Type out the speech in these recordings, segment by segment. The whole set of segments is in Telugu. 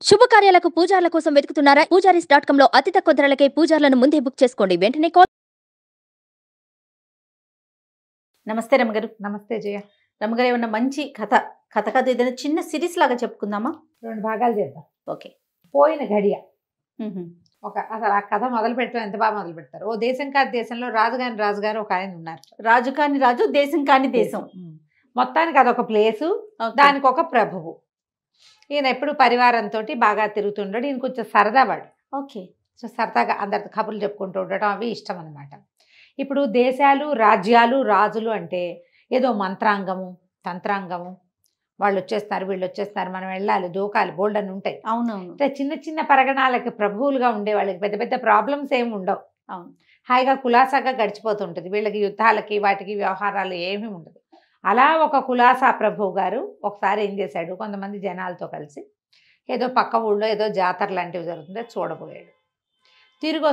శుభకార్యాలకు పూజార్ల కోసం వెతుకుతున్నారా? పూజారీస్.com లో అతి తక్కువ ధరలకే పూజార్లను ముందే బుక్ చేసుకోండి. వెంటనే కాల్. నమస్తే రమగారు. నమస్తే జయ. రమగారు, ఏమన్నా మంచి కథ ఏదైనా చిన్న సిరీస్ లాగా చెప్పుకుందామా? 2 భాగాలు చేద్దాం. ఓకే. పోయిన గడియ. అసలు ఆ కథ మొదలు పెట్టడం ఎంత బాగా మొదలు పెడతారు. ఓ దేశం కాని దేశంలో రాజుగారు ఒక ఆయన ఉన్నారు. రాజు కాని రాజు, దేశం కాని దేశం. మొత్తానికి అదొక ప్లేసు, దానికి ఒక ప్రభువు. ఈయన ఎప్పుడు పరివారంతో బాగా తిరుగుతుంటాడు. ఈయన కొంచెం సరదా వాడు. ఓకే. సో సరదాగా అందరితో కబుర్లు చెప్పుకుంటూ ఉండటం అవి ఇష్టం అనమాట. ఇప్పుడు దేశాలు, రాజ్యాలు, రాజులు అంటే ఏదో మంత్రాంగము, తంత్రాంగము, వాళ్ళు వచ్చేస్తున్నారు, వీళ్ళు వచ్చేస్తున్నారు, మనం వెళ్ళాలి, దూకాలి, బోల్డ్ అని ఉంటాయి. అవునవును. అంటే చిన్న చిన్న పరగణాలకి ప్రభువులుగా ఉండే వాళ్ళకి పెద్ద పెద్ద ప్రాబ్లమ్స్ ఏమి ఉండవు. అవును. హాయిగా కులాసాగా గడిచిపోతుంటుంది. వీళ్ళకి యుద్ధాలకి వాటికి వ్యవహారాలు ఏమీ ఉండదు. అలా ఒక కులాసా ప్రభువు గారు ఒకసారి ఏం చేశాడు, కొంతమంది జనాలతో కలిసి ఏదో పక్క ఊళ్ళో ఏదో జాతర లాంటివి జరుగుతుంటే చూడబోయాడు. తిరిగి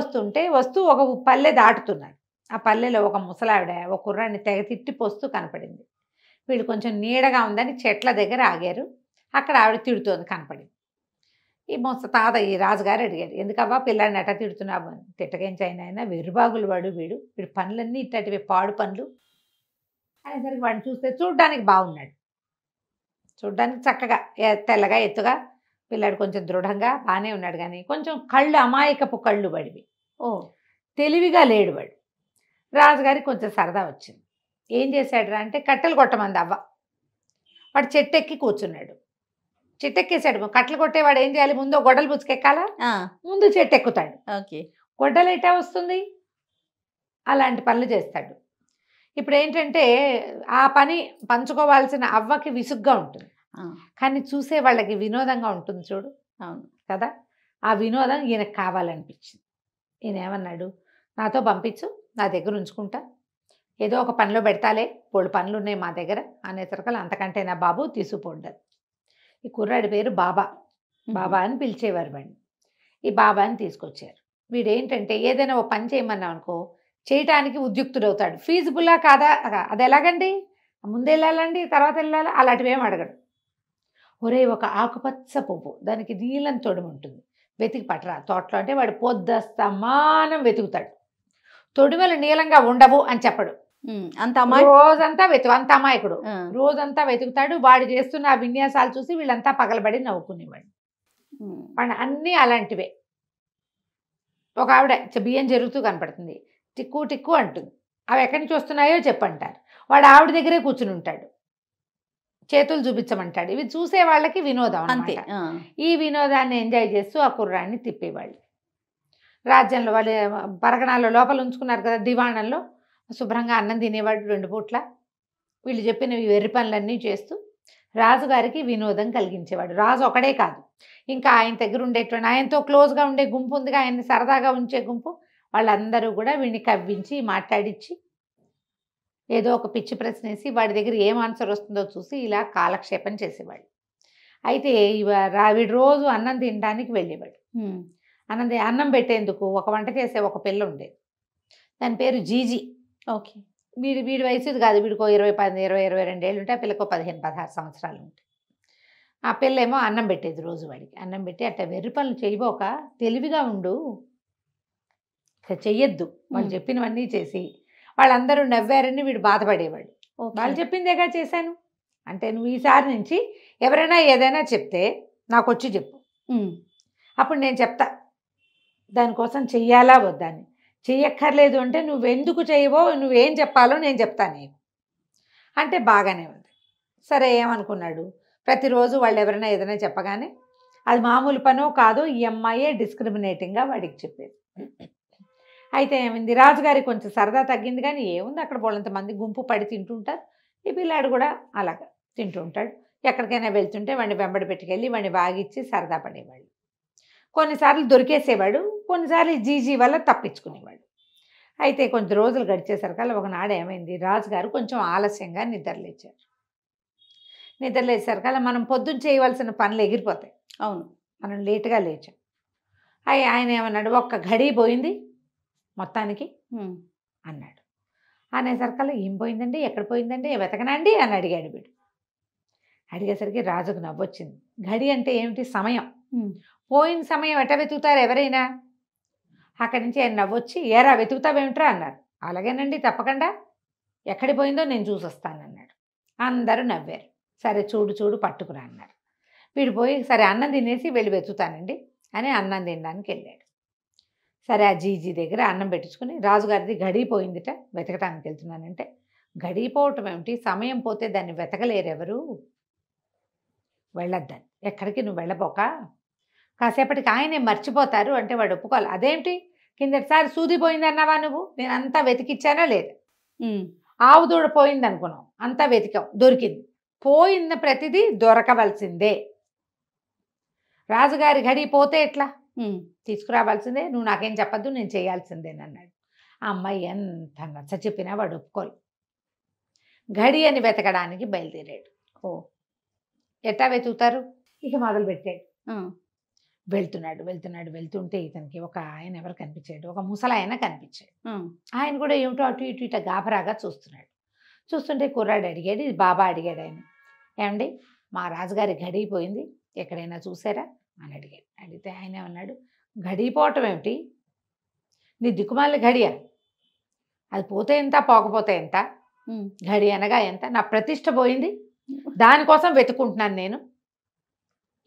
వస్తూ ఒక పల్లె దాటుతున్నాడు. ఆ పల్లెలో ఒక ముసలావిడ ఒక కుర్రాన్ని తెగ తిట్టిపోస్తూ కనపడింది. వీళ్ళు కొంచెం నీడగా ఉందని చెట్ల దగ్గర ఆగారు. అక్కడ ఆవిడ తిడుతోంది కనపడింది. ఈ రాజుగారు అడిగాడు, ఎందుకవ్వా పిల్లాడిని ఎట్లా తిడుతున్నావు అని. తిట్టకేంచైనా అయినా వెర్రిబాగులు వీడు పనులన్నీ ఇట్టటివి పాడు పనులు అనేసరికి వాడిని చూడడానికి బాగున్నాడు. చూడ్డానికి చక్కగా తెల్లగా ఎత్తుగా పిల్లాడు కొంచెం దృఢంగా బాగానే ఉన్నాడు. కానీ కొంచెం కళ్ళు అమాయకపు కళ్ళు వాడివి. తెలివిగా లేడు వాడు. రాజుగారికి కొంచెం సరదా వచ్చింది. ఏం చేశాడు అంటే కట్టెలు కొట్టమంది అవ్వ. వాడు చెట్టెక్కి కూర్చున్నాడు. చెట్టెక్కేసాడు. కట్టెలు కొట్టేవాడు ఏం చేయాలి, ముందు గొడ్డలు పుచ్చుకెక్కాలా, ముందు చెట్టు ఎక్కుతాడు. ఓకే. గొడ్డలు ఎట్టా వస్తుంది, అలాంటి పనులు చేస్తాడు. ఇప్పుడు ఏంటంటే ఆ పని పంచుకోవాల్సిన అవ్వకి విసుగ్గా ఉంటుంది, కానీ చూసే వాళ్ళకి వినోదంగా ఉంటుంది చూడు. అవును కదా. ఆ వినోదం ఈయనకు కావాలనిపించింది. ఈయన ఏమన్నాడు, నాతో పంపించు, నా దగ్గర ఉంచుకుంటా, ఏదో ఒక పనిలో పెడతాలే, బోళ్ళు పనులు ఉన్నాయి మా దగ్గర అనేసరికలు అంతకంటే నా బాబు తీసుకుపోండదు. ఈ కుర్రాడి పేరు బాబా. బాబా అని పిలిచేవారు వాడిని. ఈ బాబాని తీసుకొచ్చారు. వీడేంటంటే ఏదైనా ఓ పని చేయమన్నాం అనుకో చేయటానికి ఉద్యుక్తుడవుతాడు. ఫీజిబుల్లా కాదా, అది ఎలాగండి, ముందు వెళ్ళాలండి తర్వాత వెళ్ళాలా, అలాంటివి ఏం అడగడు. ఒరే ఒక ఆకుపచ్చ పువ్వు, దానికి నీలం తొడుము ఉంటుంది, వెతికి పట్టరా తోటలో అంటే వాడు పొద్దస్తమానం వెతుకుతాడు. తొడిమలు నీలంగా ఉండవు అని చెప్పడు. రోజంతా అంత అమాయకుడు. రోజంతా వెతుకుతాడు. వాడు చేస్తున్న ఆ విన్యాసాలు చూసి వీళ్ళంతా పగలబడి నవ్వుకునేవాడు. వాడు అన్నీ అలాంటివే. ఒక ఆవిడ బియ్యం జరుగుతూ కనపడుతుంది, టిక్కు టిక్కు అంటుంది. అవి ఎక్కడి నుంచి వస్తున్నాయో చెప్పంటారు. వాడు ఆవిడ దగ్గరే కూర్చుని ఉంటాడు, చేతులు చూపించమంటాడు. ఇవి చూసే వాళ్ళకి వినోదం అంతే. ఈ వినోదాన్ని ఎంజాయ్ చేస్తూ ఆ కుర్రాన్ని తిప్పేవాళ్ళు. రాజ్యంలో వాళ్ళు పరగణాల్లో లోపల ఉంచుకున్నారు కదా, దివాణంలో శుభ్రంగా అన్నం తినేవాడు 2 పూట్ల. వీళ్ళు చెప్పిన వెర్రి పనులన్నీ చేస్తూ రాజుగారికి వినోదం కలిగించేవాడు. రాజు ఒకడే కాదు, ఇంకా ఆయన దగ్గర ఉండేటువంటి ఆయనతో క్లోజ్గా ఉండే గుంపు ఉందిగా, ఆయన్ని సరదాగా ఉంచే గుంపు, వాళ్ళందరూ కూడా వీడిని కవ్వించి మాట్లాడించి ఏదో ఒక పిచ్చి ప్రశ్న వేసి వాడి దగ్గర ఏం ఆన్సర్ వస్తుందో చూసి ఇలా కాలక్షేపం చేసేవాడు. అయితే వీడు రోజు అన్నం తినడానికి వెళ్ళేవాడు. అన్నం పెట్టేందుకు ఒక వంట చేసే ఒక పిల్ల ఉండేది. దాని పేరు జీజీ. ఓకే. వీడి వయసుది కాదు, వీడికో 22 ఏళ్ళు ఉంటాయి, ఆ పిల్లకు 15-16 సంవత్సరాలు ఉంటాయి. ఆ పిల్ల ఏమో అన్నం పెట్టేది రోజు వాడికి. అన్నం పెట్టి అట్లా వెర్రి పనులు చేయబోక తెలివిగా ఉండు, చెయ్యొద్దు, వాళ్ళు చెప్పినవన్నీ చేసి వాళ్ళందరూ నవ్వారని వీడు బాధపడేవాడు. వాళ్ళు చెప్పిందేగా చేశాను అంటే, నువ్వు ఈసారి నుంచి ఎవరైనా ఏదైనా చెప్తే నాకు వచ్చి చెప్పు, అప్పుడు నేను చెప్తా దానికోసం చెయ్యాలా వద్దని. చెయ్యక్కర్లేదు అంటే నువ్వెందుకు చేయవో, నువ్వేం చెప్పాలో నేను చెప్తాను నీకు అంటే బాగానే ఉంది. సరే ఏమనుకున్నాడు, ప్రతిరోజు వాళ్ళు ఎవరైనా ఏదైనా చెప్పగానే అది మామూలు పనో కాదో ఈ అమ్మాయే డిస్క్రిమినేటింగ్గా వాడికి చెప్పేది. అయితే ఏమైంది, రాజుగారికి కొంచెం సరదా తగ్గింది. కానీ ఏముంది, అక్కడ వాళ్ళంతమంది గుంపు పడి తింటుంటారు, ఈ పిల్లాడు కూడా అలాగా తింటూ ఉంటాడు. ఎక్కడికైనా వెళ్తుంటే వాడిని వెంబడి పెట్టుకెళ్ళి వాడిని బాగిచ్చి సరదా పడేవాళ్ళు. కొన్నిసార్లు దొరికేసేవాడు, కొన్నిసార్లు జీజీ వల్ల తప్పించుకునేవాడు. అయితే కొంచెం రోజులు గడిచేసరికల్లా ఒకనాడు ఏమైంది, రాజుగారు కొంచెం ఆలస్యంగా నిద్రలేచారు. నిద్రలేసరికల్లా మనం పొద్దున్న చేయవలసిన పనులు ఎగిరిపోతాయి. అవును, మనం లేటుగా లేచాం. ఆయన ఏమన్నాడు, ఒక్క గడి పోయింది మొత్తానికి అన్నాడు. అనేసరికల్లా ఏం పోయిందండి, ఎక్కడ పోయిందండి, వెతకనండి అని అడిగాడు వీడు. అడిగేసరికి రాజుకు నవ్వొచ్చింది. గడి అంటే ఏమిటి, సమయం. పోయిన సమయం ఎట వెతుకుతారు ఎవరైనా? అక్కడి నుంచి ఆయన నవ్వొచ్చి, ఏరా వెతుకుతావేమిట్రా అన్నారు. అలాగేనండి, తప్పకుండా, ఎక్కడి పోయిందో నేను చూసొస్తానన్నాడు. అందరూ నవ్వారు. సరే చూడు చూడు పట్టుకురా అన్నారు. వీడు పోయి సరే అన్నం తినేసి వెళ్ళి వెతుకుతానండి అని అన్నం తినడానికి వెళ్ళాడు. సరే ఆ జీజీ దగ్గర అన్నం పెట్టించుకుని, రాజుగారిది గడిపోయిందిట, వెతకటానికి వెళ్తున్నానంటే, గడిపోవటం ఏమిటి, సమయం పోతే దాన్ని వెతకలేరెవరు, వెళ్ళొద్దని, ఎక్కడికి నువ్వు వెళ్ళబోక, కాసేపటికి ఆయనే మర్చిపోతారు అంటే వాడు ఒప్పుకోవాలి. అదేమిటి, కిందటిసారి సూది పోయిందన్నావా నువ్వు, నేను అంతా వెతికిచ్చానా లేదు, ఆవు దూడ పోయింది అనుకున్నాం, అంతా వెతికాం, దొరికింది. పోయిన ప్రతిదీ దొరకవలసిందే. రాజుగారి గడి పోతే ఎట్లా, తీసుకురావాల్సిందే, నువ్వు నాకేం చెప్పద్దు, నేను చేయాల్సిందేనన్నాడు. ఆ అమ్మాయి ఎంత నచ్చ చెప్పినా వాడు ఒప్పుకోలు. గడి అని వెతకడానికి బయలుదేరాడు. ఎట్టా వెతుకుతారు, ఇక మొదలు పెట్టాడు. వెళ్తున్నాడు వెళ్తున్నాడు వెళ్తుంటే ఇతనికి ఒక ఆయన ఎవరు కనిపించాడు, ఒక ముసలాయన కనిపించాడు. ఆయన కూడా ఏమిటో అటు ఇటు ఇట గాబరాగా చూస్తున్నాడు. చూస్తుంటే కుర్రాడు అడిగాడు, ఇది బాబా అడిగాడు ఆయన, ఏమండి మా రాజుగారి గడిపోయింది, ఎక్కడైనా చూసారా అని అడిగాడు. అడిగితే ఆయన ఏమన్నాడు, గడిపోవటం ఏమిటి, నీ దిక్కుమాల గడియా, అది పోతే ఎంత పోకపోతే ఎంత, గడి అనగా ఎంత, నా ప్రతిష్ట పోయింది, దానికోసం వెతుకుంటున్నాను నేను,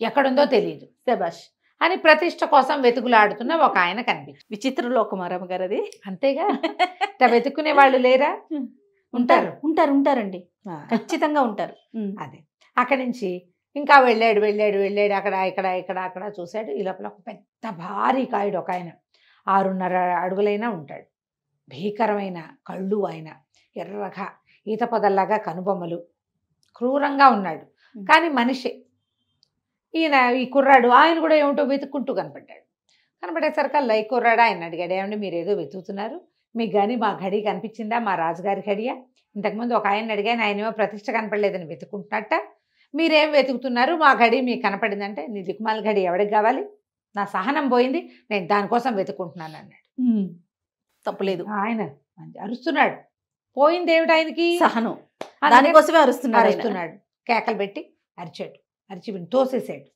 ఎక్కడుందో తెలియదు శభాష్ అని ప్రతిష్ట కోసం వెతుకులాడుతున్న ఒక ఆయన కనిపించారు. విచిత్ర లోకమారమ్మ గారు అది. అంతేగా, ఇట్లా వెతుక్కునే వాళ్ళు లేరా, ఉంటారు ఉంటారు ఉంటారండి, ఖచ్చితంగా ఉంటారు. అదే అక్కడి నుంచి ఇంకా వెళ్ళాడు వెళ్ళాడు వెళ్ళాడు, అక్కడ ఇక్కడ ఇక్కడ అక్కడ చూశాడు. ఈ లోపల ఒక పెద్ద భారీ కాయుడు ఒక ఆయన, 6.5 అడుగులైనా ఉంటాడు, భీకరమైన కళ్ళు, ఆయన ఎర్రగా ఈత పొదల్లాగా కనుబొమ్మలు, క్రూరంగా ఉన్నాడు కానీ మనిషి. ఈయన ఈ కుర్రాడు ఆయన కూడా ఏమిటో వెతుక్కుంటూ కనపడ్డాడు. కనపడేసరికల్లా ఈ కుర్రాడు ఆయన అడిగాడు, ఏమండి మీరు ఏదో వెతుకుతున్నారు, మీకు కానీ మా గడి కనిపించిందా, మా రాజుగారి గడియా, ఇంతకుముందు ఒక ఆయన అడిగాను, ఆయన ఏమో ప్రతిష్ట కనపడలేదని వెతుకుంటున్నట్ట, మీరేం వెతుకుతున్నారు, మా గడి మీకు కనపడిందంటే, నీ దిక్కుమాల గడి ఎవరికి కావాలి, నా సహనం పోయింది, నేను దానికోసం వెతుకుంటున్నాను అన్నాడు. తప్పలేదు, ఆయన అరుస్తున్నాడు. పోయింది ఏమిటి ఆయనకి, సహనం, దానికోసమే అరుస్తున్నాడు. కేకలు పెట్టి అరిచాడు, అరిచి వీడిని తోసేసాడు.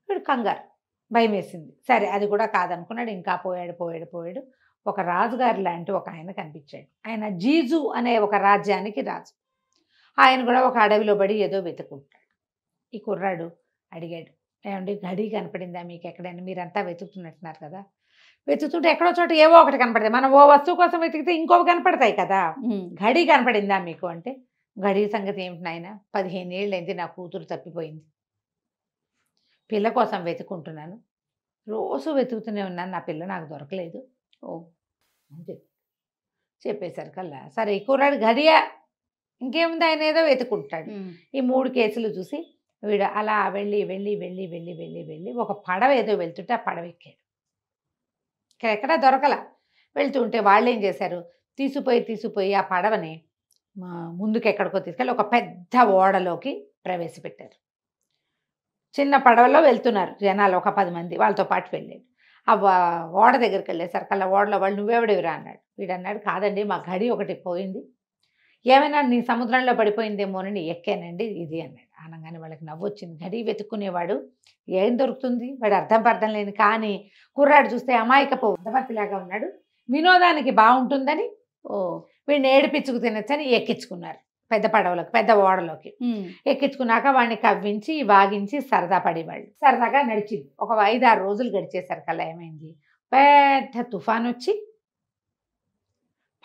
వీడు కంగారు, భయం వేసింది. సరే అది కూడా కాదనుకున్నాడు. ఇంకా పోయాడు పోయాడు పోయాడు. ఒక రాజుగారి లాంటి ఒక ఆయన కనిపించాడు. ఆయన జీజు అనే ఒక రాజ్యానికి రాజు. ఆయన కూడా ఒక అడవిలో పడి ఏదో వెతుకుంటాడు. ఈ కుర్రాడు అడిగాడు, ఏమండి గడి కనపడిందా మీకు ఎక్కడైనా, మీరంతా వెతుకుతున్నట్టున్నారు కదా, వెతుకుతుంటే ఎక్కడో చోట ఏవో ఒకటి కనపడతాయి, మనం ఓ వస్తువు కోసం వెతికితే ఇంకోవి కనపడతాయి కదా, గడి కనపడిందా మీకు అంటే, గడి సంగతి ఏమిటి నాయన, 15 ఏళ్ళైంది నా కూతురు తప్పిపోయింది, పిల్ల కోసం వెతుకుంటున్నాను, రోజు వెతుకుతూనే ఉన్నాను, నా పిల్ల నాకు దొరకలేదు అని చెప్పేసరికల్లా సరే ఈ కుర్రాడు గడియా, ఇంకేముంది ఆయన ఏదో వెతుకుంటాడు. ఈ 3 కేసులు చూసి వీడు అలా వెళ్ళి వెళ్ళి వెళ్ళి వెళ్ళి వెళ్ళి వెళ్ళి ఒక పడవ ఏదో వెళ్తుంటే ఆ పడవ ఎక్కాడు. ఎక్కడా దొరకల. వెళ్తుంటే వాళ్ళు ఏం చేశారు, తీసుకుపోయి ఆ పడవని ముందుకు ఎక్కడికో తీసుకెళ్ళి ఒక పెద్ద ఓడలోకి ప్రవేశపెట్టారు. చిన్న పడవలో వెళ్తున్నారు జనాలు, ఒక 10 మంది వాళ్ళతో పాటు వెళ్ళాడు. ఆ ఓడ దగ్గరికి వెళ్ళేసరికల్లా ఓడలో వాళ్ళు, నువ్వెవడివిరా అన్నాడు. వీడు అన్నాడు, కాదండి మా గడి ఒకటి పోయింది, ఏమైనా నీ సముద్రంలో పడిపోయిందేమోనని ఎక్కానండి ఇది అన్నాడు. అనగానే వాళ్ళకి నవ్వొచ్చింది. గడి వెతుక్కునేవాడు ఏం దొరుకుతుంది, వాడు అర్థం లేని, కానీ కుర్రాడు చూస్తే అమాయకపు అందపతిలాగా ఉన్నాడు, వినోదానికి బాగుంటుందని వీడిని ఏడిపించుకు తినచ్చని ఎక్కించుకున్నారు పెద్ద పడవలోకి, పెద్ద ఓడలోకి. ఎక్కించుకున్నాక వాడిని కవ్వించి వాగించి సరదా పడేవాళ్ళు. సరదాగా నడిచింది. ఒక 5-6 రోజులు గడిచేసరికల్లా ఏమైంది, పెద్ద తుఫాన్ వచ్చి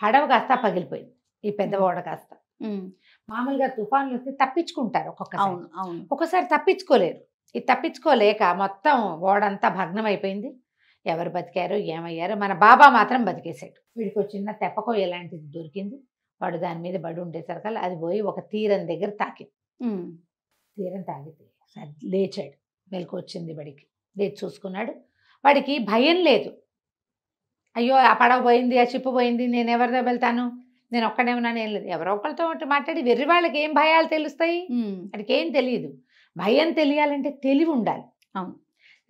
పడవ కాస్త పగిలిపోయింది. ఈ పెద్ద ఓడ కాస్త, మామూలుగా తుఫాన్లు వస్తే తప్పించుకుంటారు ఒక్కొక్కసారి తప్పించుకోలేరు. ఇది తప్పించుకోలేక మొత్తం ఓడంతా భగ్నం అయిపోయింది. ఎవరు బతికారో ఏమయ్యారో, మన బాబా మాత్రం బతికేశాడు. వీడికి చిన్న తెప్పకో ఎలాంటిది దొరికింది, వాడు దాని మీద పడి ఉండేసరికల్లా అది పోయి ఒక తీరం దగ్గర తాకింది. తీరం తాగితే లేచాడు, మెలకు వచ్చింది వాడికి. లేచి చూసుకున్నాడు, వాడికి భయం లేదు. అయ్యో ఆ పడవ పోయింది, ఆ చిప్పు పోయింది, నేను ఎవరితో వెళ్తాను, నేను ఒక్కడే ఉన్నాను, ఏం లేదు. ఎవరో ఒకరితో మాట్లాడి, వెర్రి వాళ్ళకి ఏం భయాలు తెలుస్తాయి, వాడికి ఏం తెలియదు. భయం తెలియాలంటే తెలివి ఉండాలి. అవును,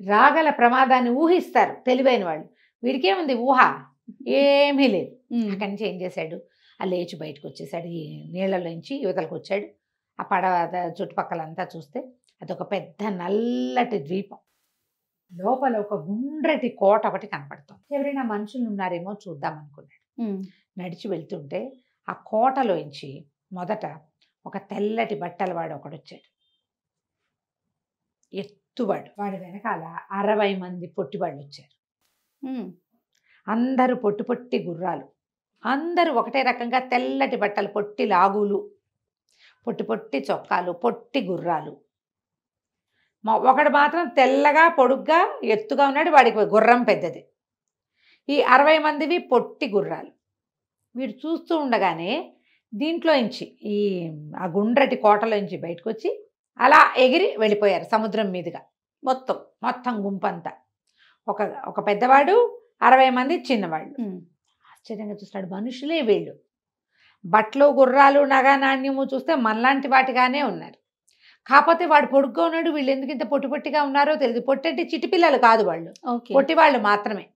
రాగల ప్రమాదాన్ని ఊహిస్తారు తెలివైన వాళ్ళు. వీడికేముంది ఊహ, ఏమీ లేదు. అక్కడి నుంచి ఏం చేశాడు, ఆ లేచి బయటకు వచ్చేసాడు. ఈ నీళ్ళలోంచి యువతలకు వచ్చాడు. ఆ పడవ చుట్టుపక్కలంతా చూస్తే అదొక పెద్ద నల్లటి ద్వీపం. లోపల ఒక గుండ్రటి కోట ఒకటి కనపడుతుంది. ఎవరైనా మనుషులు ఉన్నారేమో చూద్దాం అనుకున్నాడు. నడిచి వెళ్తుంటే ఆ కోటలోంచి మొదట ఒక తెల్లటి బట్టల వాడు ఒకడు వచ్చాడు. ఎత్తువాడు. వాడి వెనకాల 60 మంది పొట్టివాళ్ళు వచ్చారు. అందరూ పొట్టి గుర్రాలు, అందరూ ఒకటే రకంగా తెల్లటి బట్టలు, పొట్టి లాగులు, పొట్టి చొక్కాలు, పొట్టి గుర్రాలు. ఒకడు మాత్రం తెల్లగా పొడుగ్గా ఎత్తుగా ఉన్నాడు, వాడికి గుర్రం పెద్దది. ఈ 60 మందివి పొట్టి గుర్రాలు. వీడు చూస్తూ ఉండగానే దీంట్లోంచి ఆ గుండ్రటి కోటలోంచి బయటకు వచ్చి అలా ఎగిరి వెళ్ళిపోయారు సముద్రం మీదుగా. మొత్తం గుంపంతా. ఒక పెద్దవాడు, 60 మంది చిన్నవాళ్ళు. ఆశ్చర్యంగా చూస్తున్నాడు, మనుషులే వీళ్ళు. బట్టలు, గుర్రాలు, నగ నాణ్యము చూస్తే మనలాంటి వాటిగానే ఉన్నారు. కాకపోతే వాడు పొడుగ్గా ఉన్నాడు, వీళ్ళు ఎందుకు ఇంత పొట్టిగా ఉన్నారో తెలియదు. పొట్టంటే చిటిపిల్లలు కాదు వాళ్ళు, పొట్టి వాళ్ళు మాత్రమే.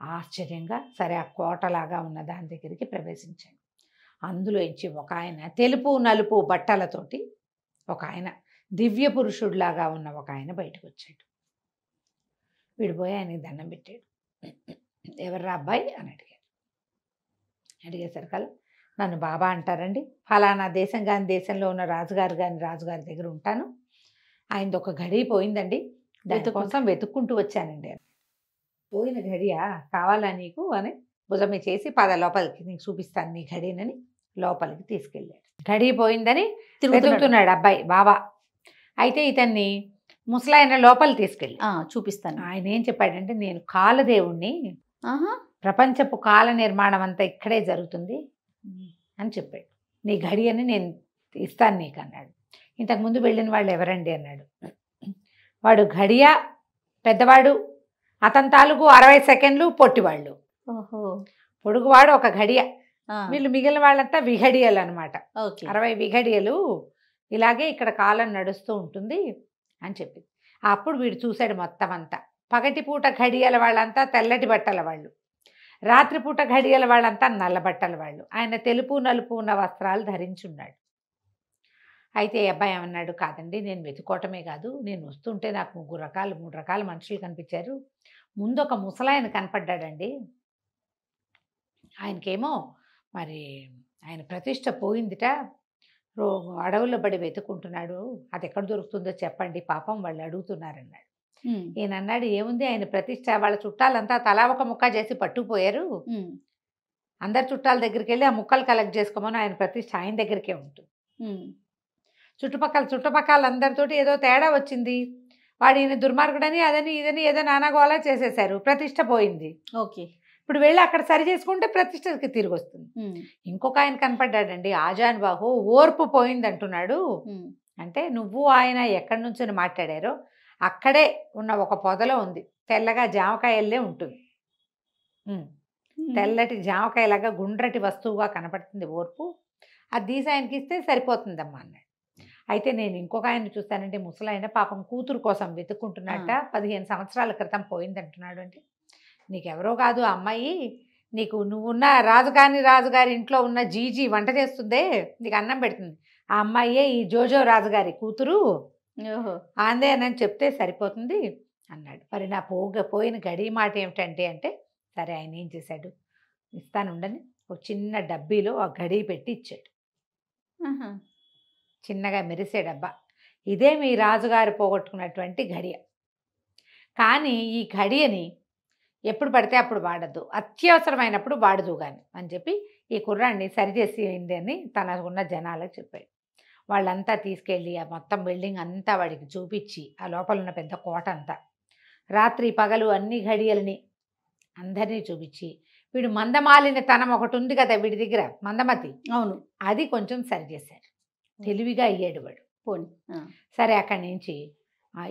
ఆశ్చర్యంగా సరే ఆ కోటలాగా ఉన్న దాని దగ్గరికి ప్రవేశించాడు. అందులోంచి ఒక ఆయన తెలుపు నలుపు బట్టలతోటి, ఒక ఆయన దివ్య పురుషుడిలాగా ఉన్న ఒక ఆయన బయటకు వచ్చాడు. వీడు పోయి ఆయనకి దండం పెట్టాడు. ఎవర్రా అబ్బాయి అని అడిగేసరికల్లా, నన్ను బాబా అంటారండి, ఫలానా దేశంలో ఉన్న రాజుగారి దగ్గర ఉంటాను. ఆయనది ఒక గడి పోయిందండి, దానికోసం వెతుక్కుంటూ వచ్చానండి. పోయిన గడియా కావాలా నీకు అని భుజమే చేసి లోపలికి నీకు చూపిస్తాను నీ గడినని లోపలికి తీసుకెళ్ళాడు. గడి పోయిందని వెతుకుతున్నాడు అబ్బాయి బాబా. అయితే ఇతన్ని ముసలాయన లోపలికి తీసుకెళ్ళి చూపిస్తాను. ఆయన ఏం చెప్పాడంటే, నేను కాలదేవుణ్ణి, ప్రపంచపు కాల నిర్మాణం అంతా ఇక్కడే జరుగుతుంది అని చెప్పాడు. నీ గడి అని నేను ఇస్తాను నీకు అన్నాడు. ఇంతకుముందు వెళ్ళిన వాళ్ళు ఎవరండి అన్నాడు. వాడు గడియ పెద్దవాడు, అతని తాలూకు 60 సెకండ్లు పొట్టివాళ్ళు. పొడుగువాడు ఒక గడియ, వీళ్ళు మిగిలిన వాళ్ళంతా విఘడియలు అనమాట. 60 విఘడియలు. ఇలాగే ఇక్కడ కాలం నడుస్తూ ఉంటుంది అని చెప్పింది. అప్పుడు వీడు చూశాడు మొత్తం అంతా. పగటిపూట ఘడియల వాళ్ళంతా తెల్లటి బట్టల వాళ్ళు, రాత్రిపూట ఘడియల వాళ్ళంతా నల్ల బట్టల వాళ్ళు. ఆయన తెలుపు నలుపు ఉన్న వస్త్రాలు ధరించున్నాడు. అయితే అబ్బాయి ఏమన్నాడు, కాదండి నేను వెతుకోవటమే కాదు, నేను వస్తుంటే నాకు 3 రకాల మనుషులు కనిపించారు. ముందు ఒక ముసలాయన కనపడ్డాడండి. ఆయనకేమో మరి ఆయన ప్రతిష్ట పోయిందిట, అడవుల్లో పడి వెతుకుంటున్నాడు, అది ఎక్కడ దొరుకుతుందో చెప్పండి పాపం వాళ్ళు అడుగుతున్నారన్నాడు. ఈయన అన్నాడు, ఏముంది ఆయన ప్రతిష్ట, వాళ్ళ చుట్టాలంతా తలా ఒక ముక్క చేసి పట్టుకుపోయారు, అందరి చుట్టాల దగ్గరికి వెళ్ళి ఆ ముక్కలు కలెక్ట్ చేసుకోమని ఆయన ప్రతిష్ట ఆయన దగ్గరికే ఉంటుంది. చుట్టుపక్కల అందరితోటి ఏదో తేడా వచ్చింది, వాడు ఈయన దుర్మార్గుడని అదని ఇదని ఏదో నానాగోలా చేసేశారు, ప్రతిష్ట పోయింది. ఇప్పుడు వెళ్ళి అక్కడ సరి చేసుకుంటే ప్రతిష్టకి తిరిగి వస్తుంది. ఇంకొక ఆయన కనపడ్డాడండి, ఆజాన్ బాహు, ఓర్పు పోయింది అంటున్నాడు. అంటే నువ్వు ఆయన ఎక్కడి నుంచి మాట్లాడారో అక్కడే ఉన్న ఒక పొదలో ఉంది, తెల్లగా జామకాయల్లే ఉంటుంది, తెల్లటి జామకాయలాగా గుండ్రటి వస్తువుగా కనపడుతుంది ఓర్పు, అది తీసి ఆయనకి ఇస్తే సరిపోతుందమ్మా అన్నాడు. అయితే నేను ఇంకొక ఆయన చూస్తానంటే, ముసలాయన పాపం కూతురు కోసం వెతుక్కుంటున్నట్ట, 15 సంవత్సరాల క్రితం పోయిందంటున్నాడు. అంటే నీకెవరో కాదు ఆ అమ్మాయి, నువ్వున్న రాజుగారి ఇంట్లో ఉన్న జీజీ వంట చేస్తుందే, నీకు అన్నం పెడుతుంది, ఆ అమ్మాయే ఈ జోజో రాజుగారి కూతురు, ఆందే అని చెప్తే సరిపోతుంది అన్నాడు. మరి నా పోయిన గడి మాట ఏమిటంటే అంటే, సరే ఆయన ఏం చేశాడు, ఇస్తానుండని ఒక చిన్న డబ్బీలో ఆ గడి పెట్టి ఇచ్చాడు. చిన్నగా మెరిసే డబ్బా, ఇదే మీ రాజుగారు పోగొట్టుకున్నటువంటి గడియ, కానీ ఈ గడియని ఎప్పుడు పడితే అప్పుడు వాడద్దు, అత్యవసరమైనప్పుడు వాడదు కానీ అని చెప్పి ఈ కుర్రాన్ని సరిచేసి అని తనకున్న జనాలకు చెప్పాడు. వాళ్ళంతా తీసుకెళ్ళి ఆ మొత్తం బిల్డింగ్ అంతా వాడికి చూపించి, ఆ లోపల ఉన్న పెద్ద కోట అంతా, రాత్రి పగలు అన్ని ఘడియలని అందరినీ చూపించి, వీడు మందమాలిన తనం ఒకటి ఉంది కదా వీడి దగ్గర, మందమతి, అవును, అది కొంచెం సరిచేశారు. తెలివిగా అయ్యాడు వాడు. సరే అక్కడి నుంచి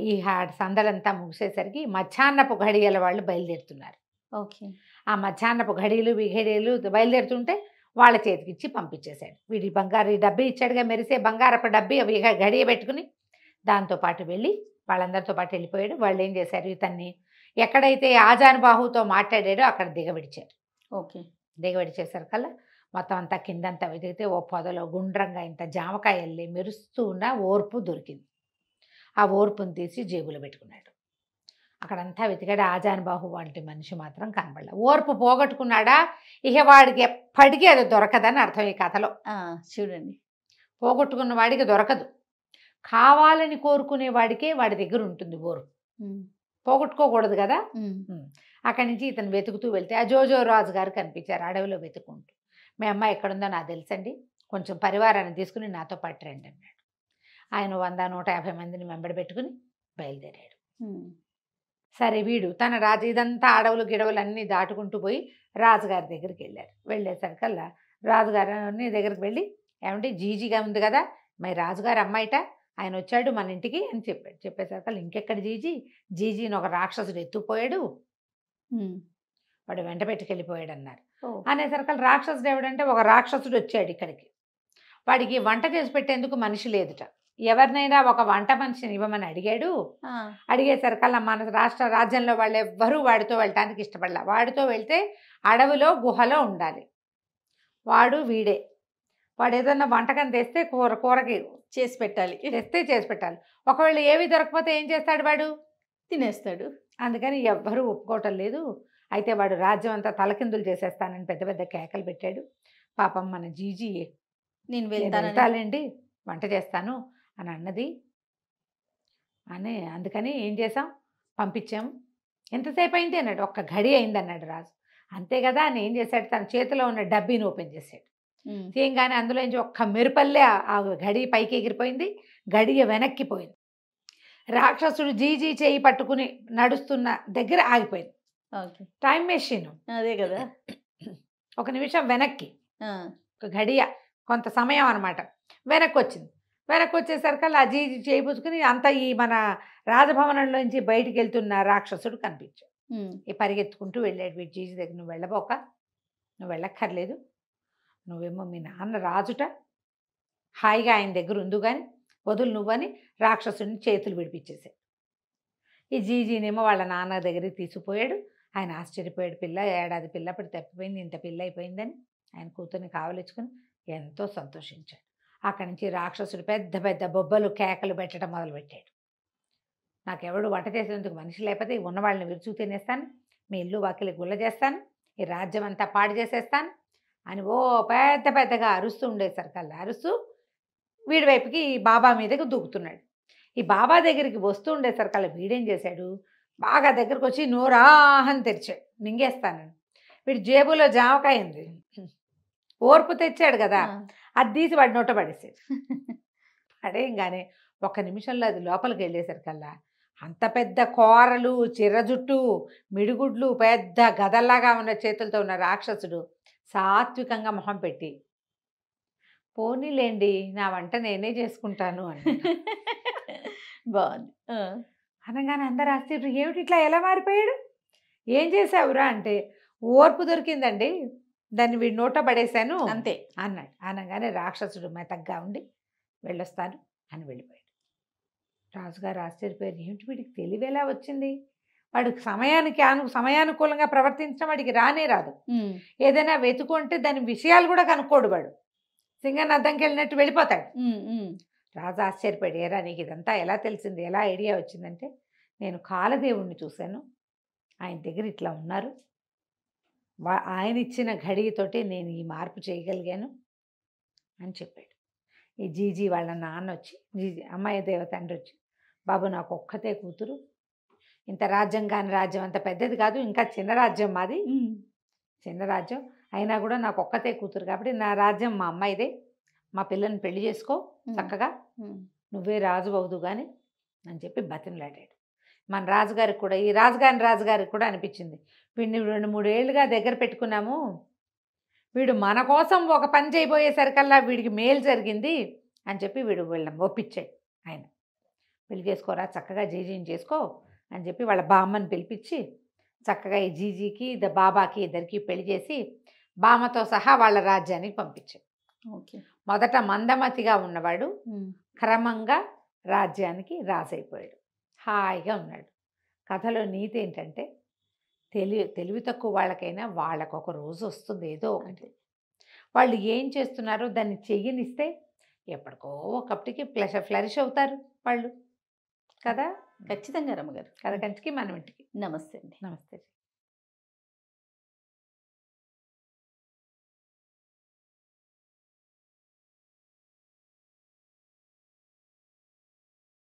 ఈ సందడంతా ముగిసేసరికి మధ్యాహ్నపు ఘడియల వాళ్ళు బయలుదేరుతున్నారు. ఆ మధ్యాహ్నపు ఘడియలు విఘడియలు బయలుదేరుతుంటే వాళ్ళ చేతికి ఇచ్చి పంపించేశాడు. వీడి బంగారు డబ్బీ ఇచ్చాడుగా, మెరిసే బంగారపు డబ్బీ గడియ పెట్టుకుని దాంతోపాటు వెళ్ళి వాళ్ళందరితో పాటు వెళ్ళిపోయాడు. వాళ్ళు ఏం చేశారు, ఇతన్ని ఎక్కడైతే ఆజాన్ బాహుతో మాట్లాడాడో అక్కడ దిగబడిచారు. దిగబడిచేసరికల్లా మొత్తం అంతా కిందంతా వెతికితే ఓ పొదలో గుండ్రంగా ఇంత జామకాయ వెళ్ళి మెరుస్తూ ఉన్న ఓర్పు దొరికింది. ఆ ఓర్పును తీసి జేబులో పెట్టుకున్నాడు. అక్కడంతా వెతికాడు. ఆజానుబాహు వంటి మనిషి మాత్రం కనబడలే. ఓర్పు పోగొట్టుకున్నాడా, ఇక వాడికి ఎప్పటికీ అది దొరకదని అర్థం ఈ కథలో. చూడండి. పోగొట్టుకున్న వాడికి దొరకదు. కావాలని కోరుకునే వాడికే వాడి దగ్గర ఉంటుంది ఓర్పు. పోగొట్టుకోకూడదు కదా. అక్కడి నుంచి ఇతను వెతుకుతూ వెళ్తే ఆ జోజో రాజు గారు కనిపించారు అడవిలో వెతుకుంటూ. మీ అమ్మాయి ఎక్కడుందో నాకు తెలుసండి, కొంచెం పరివారాన్ని తీసుకుని నాతో పాటు రండి అన్నాడు. ఆయన 100-150 మందిని వెంబడి పెట్టుకుని బయలుదేరాడు. సరే వీడు తన రాజు ఇదంతా అడవులు గిడవలు అన్నీ దాటుకుంటూ పోయి రాజుగారి దగ్గరికి వెళ్ళారు. వెళ్ళేసరికల్లా రాజుగారి దగ్గరికి వెళ్ళి, ఏమంటే జీజీగా ఉంది కదా, మరి రాజుగారి అమ్మాయిట, ఆయన వచ్చాడు మన ఇంటికి అని చెప్పాడు. చెప్పేసరికల్లా ఇంకెక్కడ జీజీని ఒక రాక్షసుడు ఎత్తుపోయాడు, వాడు వెంట పెట్టుకెళ్ళిపోయాడు అన్నారు. అనేసరికల్లా రాక్షసుడు ఎవడంటే ఒక రాక్షసుడు వచ్చాడు ఇక్కడికి. వాడికి వంట చేసి పెట్టేందుకు మనిషి లేదుట. ఎవరినైనా ఒక వంట మనిషిని ఇవ్వమని అడిగాడు. అడిగేసరికల్లా మన రాజ్యంలో వాళ్ళు ఎవ్వరూ వాడితో వెళ్ళటానికి ఇష్టపడలే. వాడితో వెళ్తే అడవిలో గుహలో ఉండాలి. వాడు వీడే. వాడు ఏదన్నా వంటకం తెస్తే కూరకి చేసి పెట్టాలి. చేసి పెట్టాలి. ఒకవేళ ఏవి దొరకపోతే ఏం చేస్తాడు, వాడు తినేస్తాడు. అందుకని ఎవ్వరూ ఒప్పుకోవటం లేదు. అయితే వాడు రాజ్యం అంతా తలకిందులు చేసేస్తానని పెద్ద పెద్ద కేకలు పెట్టాడు. పాపం మన జీజీ నేను వెళ్తానండి, వంట చేస్తాను అని అన్నది. అందుకని ఏం చేసాం, పంపించాం. ఎంతసేపు అయింది అన్నాడు. ఒక్క గడి అయింది అన్నాడు రాజు. అంతే కదా అని ఏం చేశాడు, తన చేతిలో ఉన్న డబ్బీని ఓపెన్ చేశాడు. తీయంగానే అందులోంచి ఒక్క మెరుపల్లే ఆ గడి పైకి ఎగిరిపోయింది, గడియ వెనక్కిపోయింది. రాక్షసుడు జీజీ చేయి పట్టుకుని నడుస్తున్న దగ్గర ఆగిపోయింది. టైం మెషిన్ అదే కదా. 1 నిమిషం వెనక్కి, ఒక గడియ కొంత సమయం అనమాట వెనక్కి వచ్చింది. వెనక్కి వచ్చేసరికల్లా ఆ జీజీ చేయి పుచ్చుకుని అంతా ఈ మన రాజభవనంలోంచి బయటికి వెళ్తున్న రాక్షసుడు కనిపించాడు. ఈ పరిగెత్తుకుంటూ వెళ్ళాడు. వీడి జీజీ దగ్గర, నువ్వు వెళ్ళబోక, నువ్వు వెళ్ళక్కర్లేదు, నువ్వేమో మీ నాన్న రాజుట, హాయిగా ఆయన దగ్గర ఉండు కానీ వదులు నువ్వని రాక్షసుడిని చేతులు విడిపించేసాడు. ఈ జీజీనేమో వాళ్ళ నాన్న దగ్గరికి తీసుకుపోయాడు. ఆయన ఆశ్చర్యపోయాడు. పిల్ల ఏడాది పిల్ల అప్పుడు తప్పిపోయింది, ఇంత పిల్ల అయిపోయిందని ఆయన కూతుర్ని కావలించుకుని ఎంతో సంతోషించాడు. అక్కడి నుంచి రాక్షసుడు పెద్ద పెద్ద బొబ్బలు కేకలు పెట్టడం మొదలుపెట్టాడు. నాకెవడు వంట చేసేందుకు మనిషి లేకపోతే ఉన్న వాళ్ళని విరుచు తినేస్తాను, మీ ఇల్లు వాకిలి గుల్ల చేస్తాను, ఈ రాజ్యం అంతా పాడు చేసేస్తాను అని పెద్ద పెద్దగా అరుస్తూ ఉండేసరికల్లా అరుస్తూ వీడి వైపుకి ఈ బాబా మీదకి దూకుతున్నాడు. ఈ బాబా దగ్గరికి వస్తూ ఉండేసరికల్లా వీడేం చేశాడు, బాగా దగ్గరకు వచ్చి నోరాహని తెరిచాడు, మింగేస్తానని. వీడి జేబులో జామకాయ ఉంది, ఓర్పు తెచ్చాడు కదా, అది తీసి వాడి నోట పడేసాడు. పడేయంగానే 1 నిమిషంలో అది లోపలికి వెళ్ళేసరికల్లా అంత పెద్ద కూరలు, చిర్ర జుట్టు, మిడిగుడ్లు, పెద్ద గదల్లాగా ఉన్న చేతులతో ఉన్న రాక్షసుడు సాత్వికంగా మొహం పెట్టి, పోనీలేండి నా వంట నేనే చేసుకుంటాను అని బాగుంది. అనగానే అందరు ఆశ్చర్యం, ఏమిటి ఇట్లా ఎలా మారిపోయాడు, ఏం చేసావురా అంటే, ఓర్పు దొరికిందండి, దాన్ని వీడి నోట పడేశాను అంతే అన్నాడు. అనగానే రాక్షసుడు మెతగ్గా ఉండి వెళ్ళొస్తాను అని వెళ్ళిపోయాడు. రాజుగారు ఆశ్చర్యపోయారు, ఏమిటి వీడికి తెలివేలా వచ్చింది, వాడికి సమయానుకూలంగా ప్రవర్తించడం వాడికి రానే రాదు. ఏదైనా వెతుకుంటే దాని విషయాలు కూడా కనుక్కోడు, వాడు సింగన్ అద్దంకి వెళ్ళినట్టు వెళ్ళిపోతాడు. రాజు ఆశ్చర్యపోయాడు, ఏరా నీకు ఇదంతా ఎలా తెలిసింది, ఎలా ఐడియా వచ్చిందంటే, నేను కాలదేవుణ్ణి చూశాను, ఆయన దగ్గర ఇట్లా ఉన్నారు, ఆయన ఇచ్చిన ఘడియతోటి నేను ఈ మార్పు చేయగలిగాను అని చెప్పాడు. ఈ జీజీ వాళ్ళ నాన్న వచ్చి, జీజీ అమ్మాయి దేవతండ్రి వచ్చి, బాబు నాకు ఒక్కతే కూతురు, ఇంత రాజ్యం కాని రాజ్యం అంత పెద్దది కాదు, ఇంకా చిన్న రాజ్యం మాది, చిన్న రాజ్యం అయినా కూడా నాకు ఒక్కతే కూతురు కాబట్టి నా రాజ్యం మా అమ్మాయిదే, మా పిల్లని పెళ్లి చేసుకో చక్కగా, నువ్వే రాజు అవుదు కానీ అని చెప్పి బతిమలాడాడు. మన రాజుగారికి కూడా, ఈ రాజుగారికి కూడా అనిపించింది, వీడిని 2-3 ఏళ్ళుగా దగ్గర పెట్టుకున్నాము, వీడు మన కోసం ఒక పని చేయబోయేసరికల్లా వీడికి మేలు జరిగింది అని చెప్పి వీళ్ళని ఒప్పించాడు. ఆయన పెళ్లి చేసుకోరా, చక్కగా జీజీని చేసుకో అని చెప్పి వాళ్ళ బామ్మని పిలిపించి చక్కగా ఈ జీజీకి బాబాకి ఇద్దరికి పెళ్లి చేసి బామ్మతో సహా వాళ్ళ రాజ్యానికి పంపించాడు. మొదట మందమతిగా ఉన్నవాడు క్రమంగా రాజ్యానికి రాజైపోయాడు, హాయిగా ఉన్నాడు. కథలో నీతి ఏంటంటే, తెలివి తక్కువ వాళ్ళకైనా వాళ్ళకు ఒక రోజు వస్తుంది ఏదో ఒకటి, వాళ్ళు ఏం చేస్తున్నారో దాన్ని చెయ్యనిస్తే ఎప్పటికో ఒకప్పటికి ఫ్లరిష్ అవుతారు వాళ్ళు కదా. ఖచ్చితంగా రమ్మగారు. కథ కంచికి మనం ఇంటికి. నమస్తే అండి. నమస్తే.